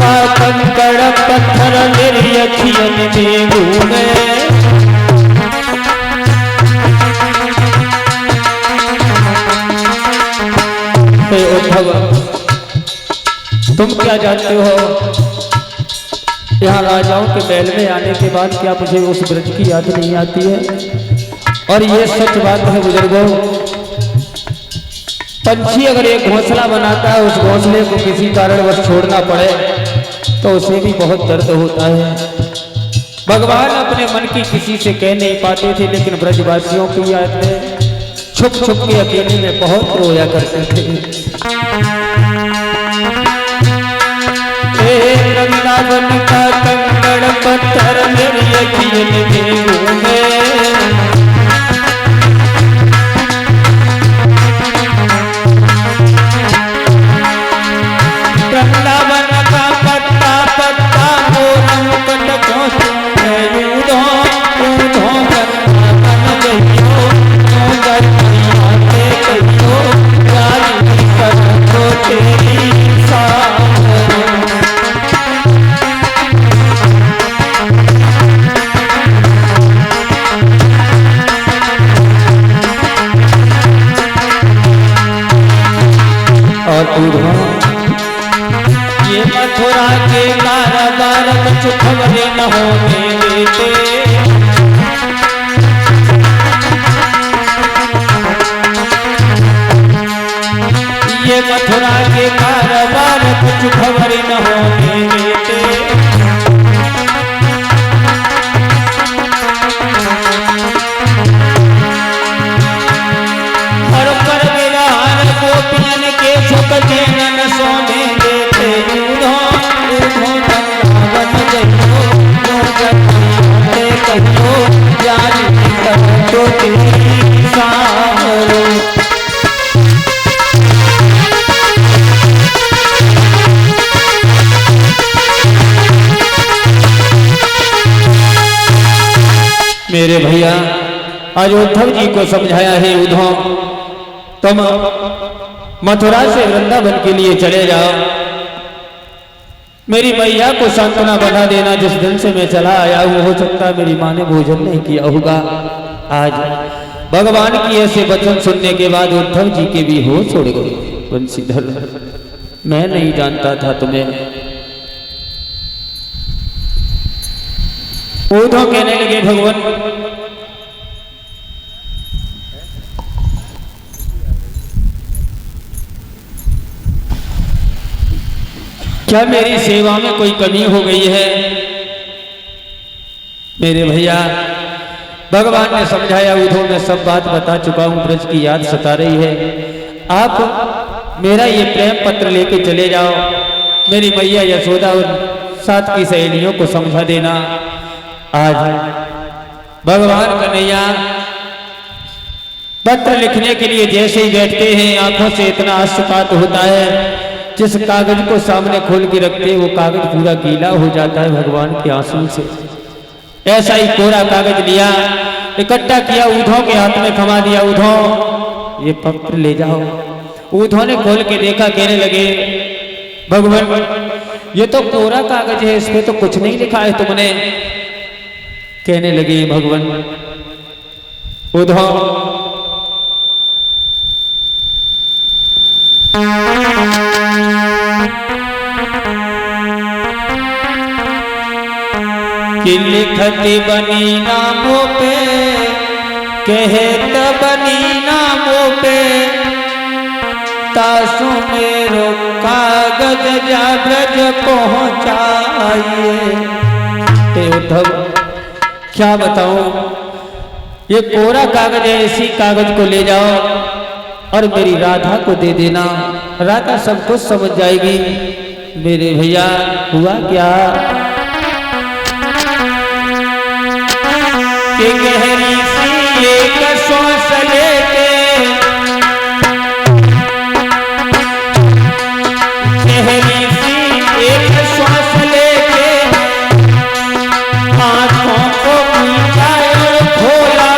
का कंकड़ पत्थर मेरी अखियन में घूमे। हे उद्धव, तुम क्या जानते हो, यहाँ राजाओं के महल में आने के बाद क्या मुझे उस ब्रज की याद नहीं आती है? और ये सच बात है बुजुर्गों, पंछी अगर एक घोंसला बनाता है, उस घोंसले को किसी कारणवश छोड़ना पड़े तो उसे भी बहुत दर्द होता है। भगवान अपने मन की किसी से कह नहीं पाते थे, लेकिन ब्रजवासियों की याद में छुप छुप के अकेले में बहुत रोया करते थे। वृंदावन का कंकड़ पत्थर मेरी अखियन में घूमे। वृंदावन का पत्ता पत्ता मोर मुकुट को सुने यूधो यूधो वृंदावन जइयो नगर मैया के कहियो रानी कर दो तेरी सावरो। ये मथुरा के कारागार कुछ खबरें न होने देते। ये मथुरा के कारागार कुछ खबरें न होने देते। और पर विरार गोपियन के झुक न सोने देते। यूधो यूधो वृंदावन जइयो नगर मैया के कहियो रानी कर दो तेरी सावरो। मेरे भैया, आज उद्धव जी को समझाया है, उद्धव तुम मथुरा से वृंदावन के लिए चले जाओ, मेरी मैया को सांत्वना बना देना। जिस दिन से मैं चला आया हूं, हो सकता है मेरी माँ ने भोजन नहीं किया होगा। आज भगवान की ऐसे वचन सुनने के बाद उद्धव जी के भी होश उड़ गए। बंसीधर, मैं नहीं जानता था तुम्हें। उद्धव कहने लगे, भगवान क्या मेरी सेवा में कोई कमी हो गई है? मेरे भैया, भगवान ने समझाया, उद्धव मैं सब बात बता चुका हूं, ब्रज की याद सता रही है। आप मेरा ये प्रेम पत्र लेके चले जाओ, मेरी मैया यशोदा और साथ की सहेलियों को समझा देना। आज भगवान कन्हैया पत्र लिखने के लिए जैसे ही बैठते हैं, आंखों से इतना अश्रुपात होता है, जिस कागज को सामने खोल के रखते वो कागज पूरा गीला हो जाता है भगवान के आंसू से। ऐसा ही कोरा कागज लिया, इकट्ठा किया, उद्धव के हाथ में थमा दिया। उद्धव ये पत्र ले जाओ। उद्धव ने खोल के देखा, कहने लगे, भगवान ये तो कोरा कागज है, इसमें तो कुछ नहीं लिखा है तुमने। कहने लगे, भगवान उद्धव कि लिखती बनी नामों पे, कहत बनी नामों पे, तासु मेरो कागज जा ब्रज पहुँचाइए। उद्धव क्या बताऊं, ये कोरा कागज है, इसी कागज को ले जाओ और मेरी राधा को दे देना, राधा सब कुछ समझ जाएगी। मेरे भैया, हुआ क्या कि गहरी सी एक श्वास लेके, गहरी सी एक श्वास लेके, आंखों को मीठा और खोला,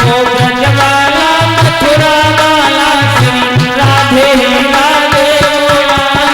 वो ब्रजवाला मथुरा वाला श्री राधे राधे बोला।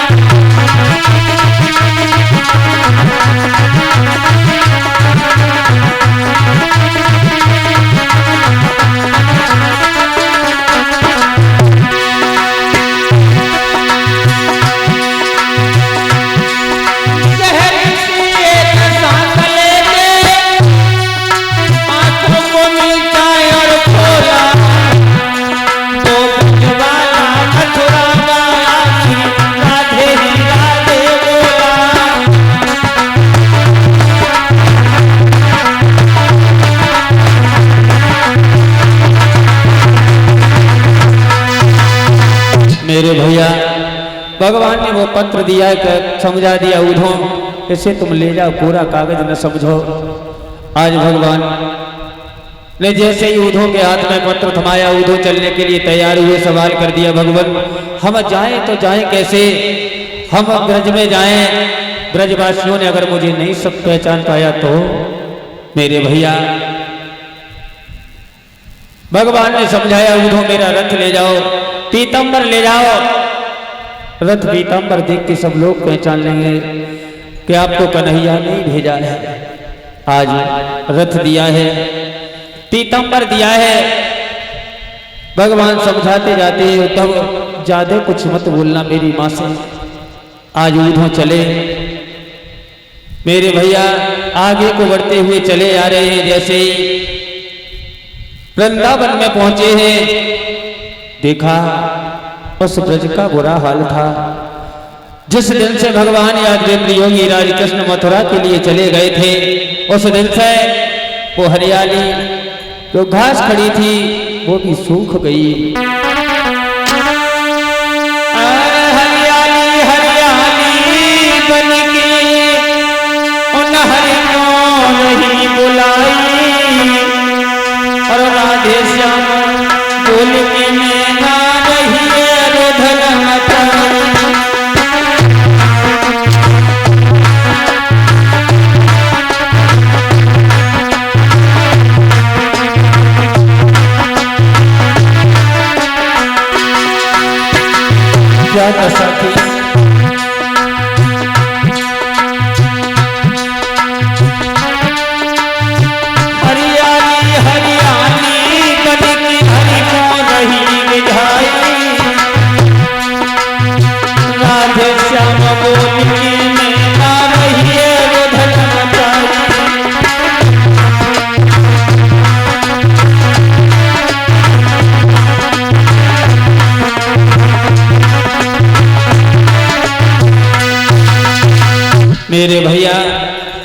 मेरे भैया भगवान ने वो पत्र दिया है, समझा दिया उधो, इसे तुम ले जाओ, पूरा कागज न समझो। आज भगवान ने जैसे ही उधो के हाथ में पत्र थमाया, उधो चलने के लिए तैयार हुए। सवाल कर दिया, भगवान हम जाएं तो जाएं कैसे, हम ब्रज में जाएं, ब्रजवासियों ने अगर मुझे नहीं सब पहचान पाया तो। मेरे भैया भगवान ने समझाया, उधो मेरा रथ ले जाओ, पीतंबर ले जाओ। रथ पीतंबर देख के सब लोग पहचान लेंगे कि आपको कन्हैया नहीं भेजा है। आज रथ दिया है, पीतंबर दिया है। भगवान समझाते जाते, उद्धव ज्यादा कुछ मत बोलना मेरी मां से। आज उधो चले मेरे भैया, आगे को बढ़ते हुए चले आ रहे हैं। जैसे ही वृंदावन में पहुंचे हैं, देखा उस ब्रज का बुरा हाल था। जिस दिन से भगवान यादवेंद्र योगी राजकृष्ण मथुरा के लिए चले गए थे, उस दिन से वो हरियाली जो घास खड़ी थी वो भी सूख गई। हरियाली हरियाली बन के उन हरि को नहीं बुलाई, और राधे श्याम बोल के नैना रही रुधन मचाई। क्या दशा थी, हरियाली हरियाली बन के हरि को नहीं बुझाई, राधे श्याम बोल के नैना रही रुधन मचाई। मेरे भैया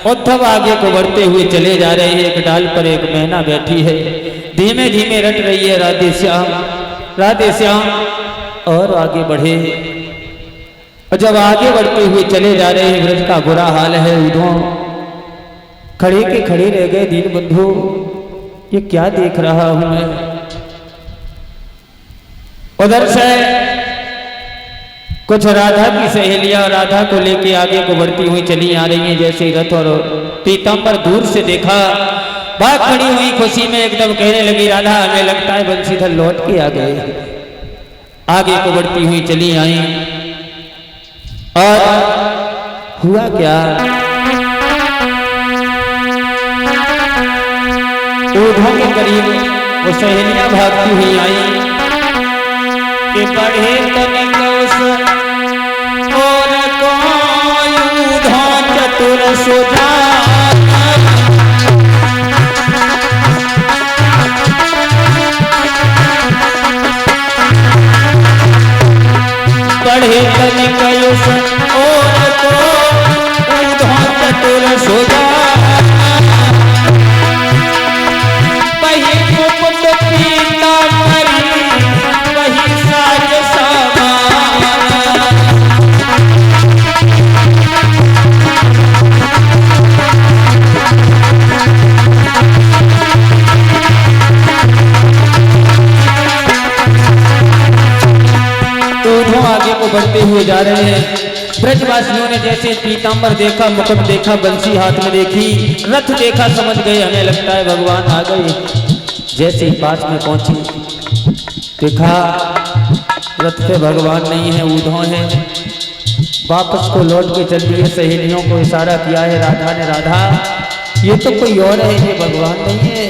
उद्धव आगे को बढ़ते हुए चले जा रहे हैं। एक डाल पर एक मैना बैठी है, धीमे धीमे रट रही है राधे श्याम राधे श्याम। और आगे बढ़े, और जब आगे बढ़ते हुए चले जा रहे हैं, ब्रज का बुरा हाल है। उधो खड़े के खड़े रह गए, दीन बंधु ये क्या देख रहा हूं मैं। उधर से कुछ राधा की सहेलियां राधा को लेके आगे को बढ़ती हुई चली आ रही हैं। जैसे रथ और पीतंबर दूर से देखा, बात खड़ी हुई खुशी में एकदम कहने लगी, राधा हमें लगता है बंशीधर लौट के आ गए। आगे को बढ़ती हुई चली आई, और हुआ क्या, उधो के करीब वो सहेलियां भागती हुई आई कि बढ़े तनिक और कोई उधो चतुर सुजा, बढ़े तनिक और को उधो चतुर सुजा, वही मुकुट पीतांबरी वही साज सामान। तो आगे को बढ़ते हुए जा रहे हैं। ब्रजवासियों ने जैसे पीतांबर देखा, मुकुट देखा, बंसी हाथ में देखी, रथ देखा, समझ गए हमें लगता है भगवान आ गए। जैसे ही पास में पहुंची, देखा रथ पे भगवान नहीं है, उधो है। वापस को लौट के चल दिए, सहेलियों को इशारा किया है राधा ने, राधा ये तो कोई और है, ये भगवान नहीं है।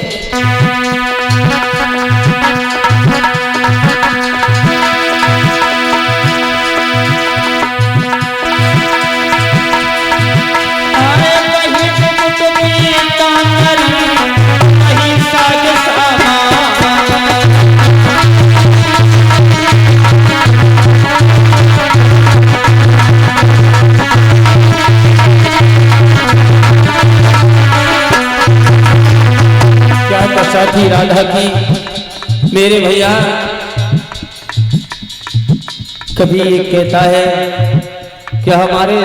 साथी राधा की। मेरे भैया कभी ये कहता है कि हमारे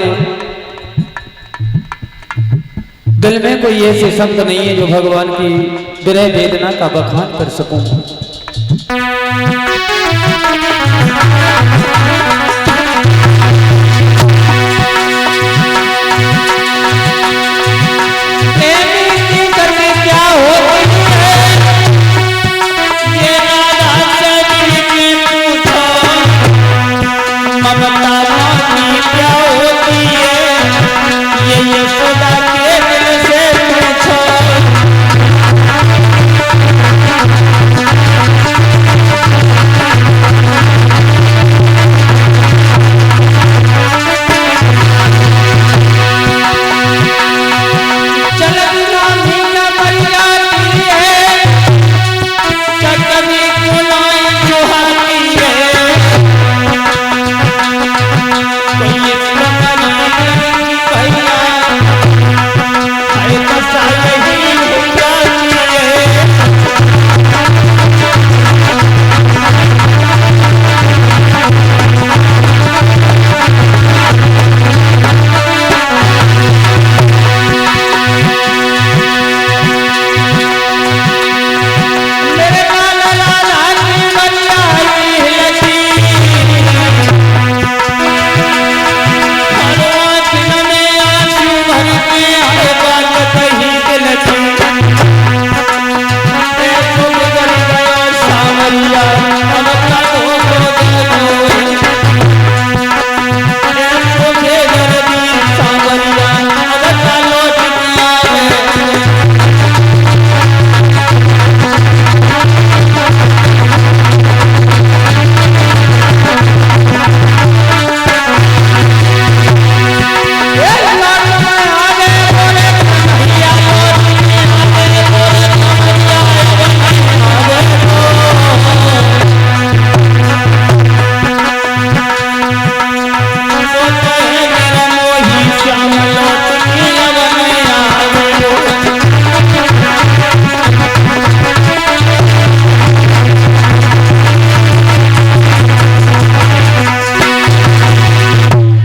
दिल में कोई ऐसे शब्द नहीं है जो भगवान की विरह वेदना का बखान कर सकूं।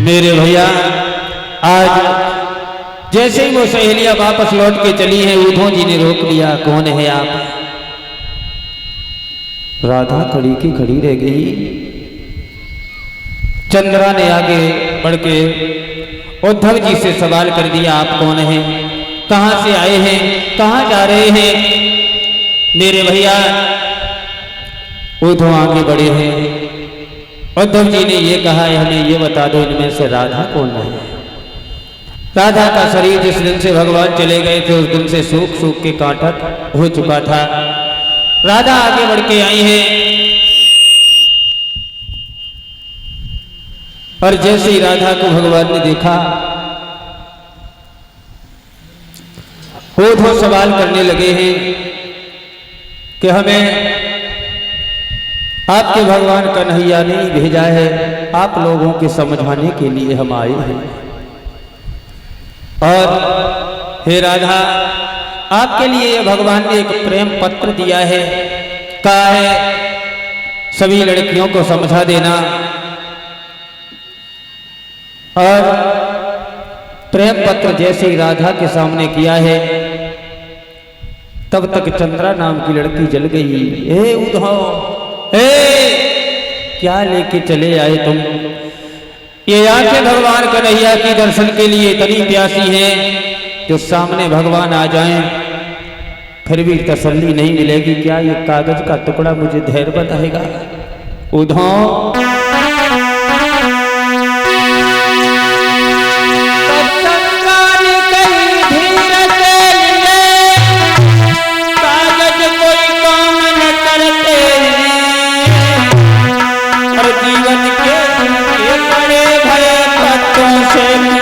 मेरे भैया आज जैसे ही वो सहेलियां वापस लौट के चली हैं, उद्धव जी ने रोक लिया। कौन है आप? राधा खड़ी की खड़ी रह गई। चंद्रा ने आगे बढ़ के उद्धव जी से सवाल कर दिया, आप कौन हैं, कहां से आए हैं, कहां जा रहे हैं? मेरे भैया उद्धव आगे बढ़े हैं। उद्धव जी ने ये कहा, हमें ये बता दो इनमें से राधा कौन है? राधा का शरीर जिस दिन से भगवान चले गए थे उस दिन से सूख सूख के कांटा हो चुका था। राधा आगे बढ़ के आई है और जैसे ही राधा को भगवान ने देखा, उद्धव सवाल करने लगे हैं कि हमें आपके भगवान कन्हैया ने भेजा है, आप लोगों के समझाने के लिए हम आए हैं। और हे राधा, आपके लिए भगवान ने एक प्रेम पत्र दिया है, कहा है सभी लड़कियों को समझा देना। और प्रेम पत्र जैसे ही राधा के सामने किया है, तब तक चंद्रा नाम की लड़की जल गई। हे उद्धव, क्या लेके चले आए तुम? ये आंखें भगवान कन्हैया के दर्शन के लिए इतनी प्यासी हैं, जो सामने भगवान आ जाएं फिर भी तसल्ली नहीं मिलेगी। क्या ये कागज का टुकड़ा मुझे धैर्य बताएगा? उद्धव, जीवन के बड़े भय पत्तों से